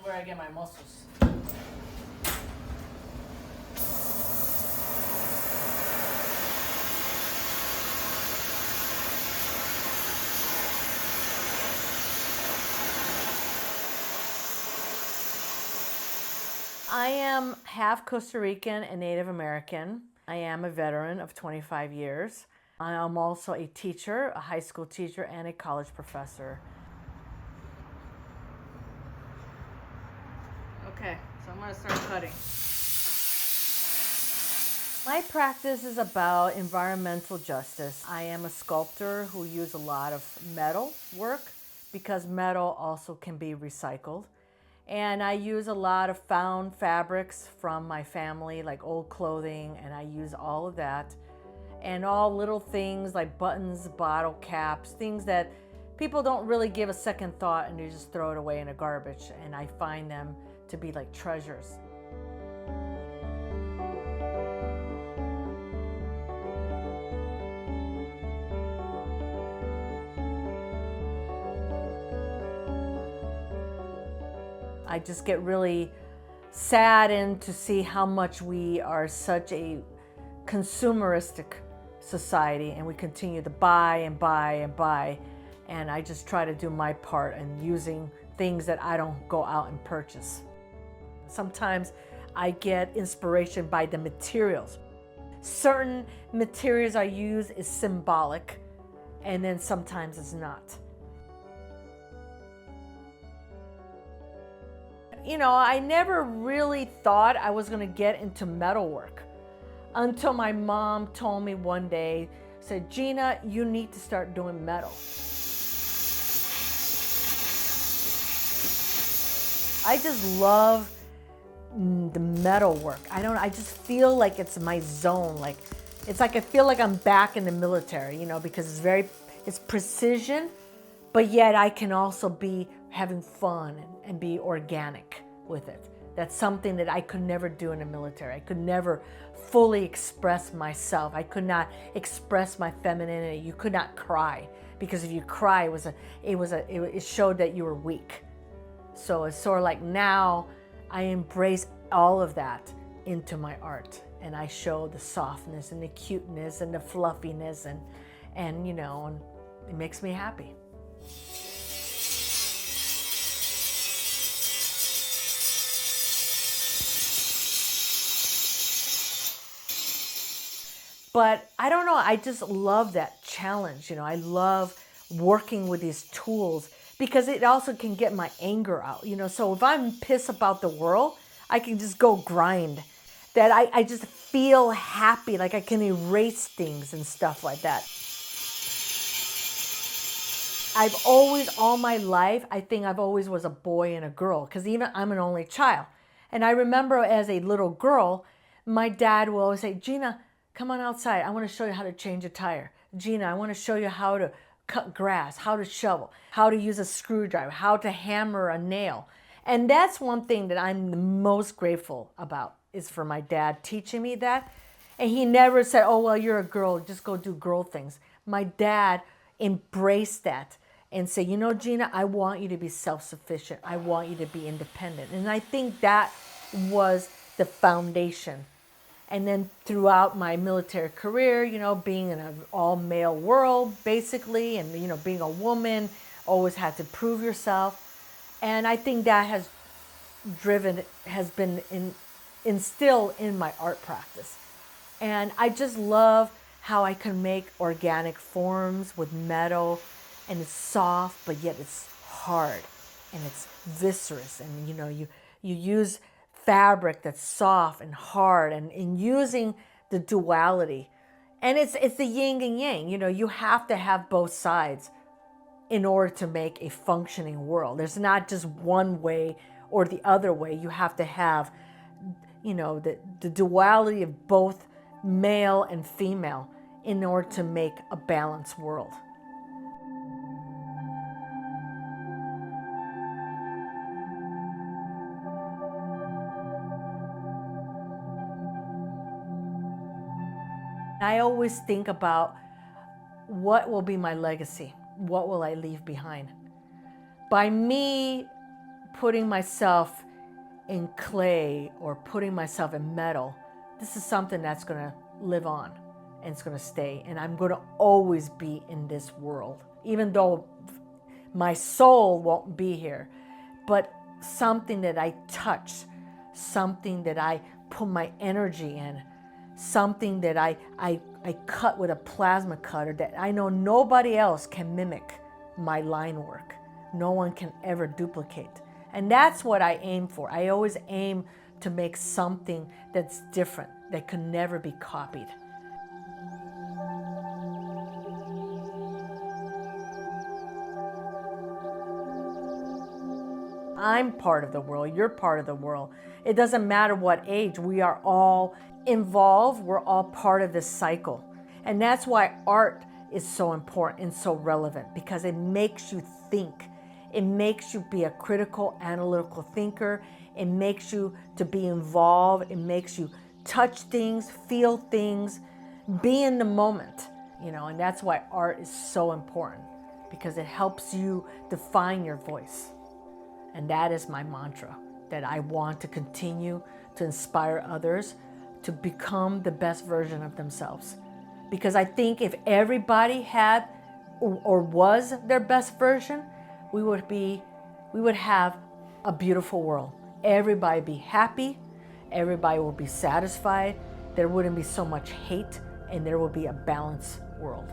where I get my muscles. I am half Costa Rican and Native American. I am a veteran of 25 years. I am also a teacher, a high school teacher, and a college professor. Okay, so I'm gonna start cutting. My practice is about environmental justice. I am a sculptor who uses a lot of metal work because metal also can be recycled. And I use a lot of found fabrics from my family, like old clothing, and I use all of that. And all little things like buttons, bottle caps, things that people don't really give a second thought and they just throw it away in a garbage. And I find them to be like treasures. I just get really saddened to see how much we are such a consumeristic society and we continue to buy and buy and buy. And I just try to do my part in using things that I don't go out and purchase. Sometimes I get inspiration by the materials. Certain materials I use is symbolic, and then sometimes it's not. You know, I never really thought I was gonna get into metalwork until my mom told me one day, said, Gina, you need to start doing metal. I just love the metal work. I just feel like it's my zone. Like, it's like I feel like I'm back in the military, you know, because it's precision, but yet I can also be having fun and be organic with it. That's something that I could never do in the military. I could never fully express myself. I could not express my femininity. You could not cry, because if you cry, it showed that you were weak. So it's sort of like now I embrace all of that into my art, and I show the softness and the cuteness and the fluffiness and you know, and it makes me happy. But I don't know, I just love that challenge. You know, I love working with these tools because it also can get my anger out. You know, so if I'm pissed about the world, I can just go grind. That I just feel happy, like I can erase things and stuff like that. I've always, all my life, I think I've always was a boy and a girl, because even I'm an only child. And I remember as a little girl, my dad will always say, Gina, come on outside. I want to show you how to change a tire. Gina, I want to show you how to cut grass, how to shovel, how to use a screwdriver, how to hammer a nail. And that's one thing that I'm the most grateful about, is for my dad teaching me that. And he never said, oh, well, you're a girl, just go do girl things. My dad embraced that and said, you know, Gina, I want you to be self-sufficient. I want you to be independent. And I think that was the foundation. And then throughout my military career, you know, being in an all-male world, basically, and, you know, being a woman, always had to prove yourself. And I think that has been instilled in my art practice. And I just love how I can make organic forms with metal, and it's soft, but yet it's hard, and it's viscerous. And, you know, you use fabric that's soft and hard, and in using the duality. And it's the yin and yang. You know, you have to have both sides in order to make a functioning world. There's not just one way or the other way. You have to have, you know, the duality of both male and female in order to make a balanced world. I always think about what will be my legacy? What will I leave behind? By me putting myself in clay or putting myself in metal, this is something that's going to live on and it's going to stay. And I'm going to always be in this world, even though my soul won't be here. But something that I touch, something that I put my energy in, something that I cut with a plasma cutter that I know nobody else can mimic my line work. No one can ever duplicate. And that's what I aim for. I always aim to make something that's different, that can never be copied. I'm part of the world, you're part of the world. It doesn't matter what age, we are all involved, we're all part of this cycle. And that's why art is so important and so relevant, because it makes you think. It makes you be a critical, analytical thinker. It makes you to be involved. It makes you touch things, feel things, be in the moment, and that's why art is so important, because it helps you define your voice. And that is my mantra, that I want to continue to inspire others to become the best version of themselves. Because I think if everybody had or was their best version, we would have a beautiful world. Everybody be happy, everybody will be satisfied, there wouldn't be so much hate, and there will be a balanced world.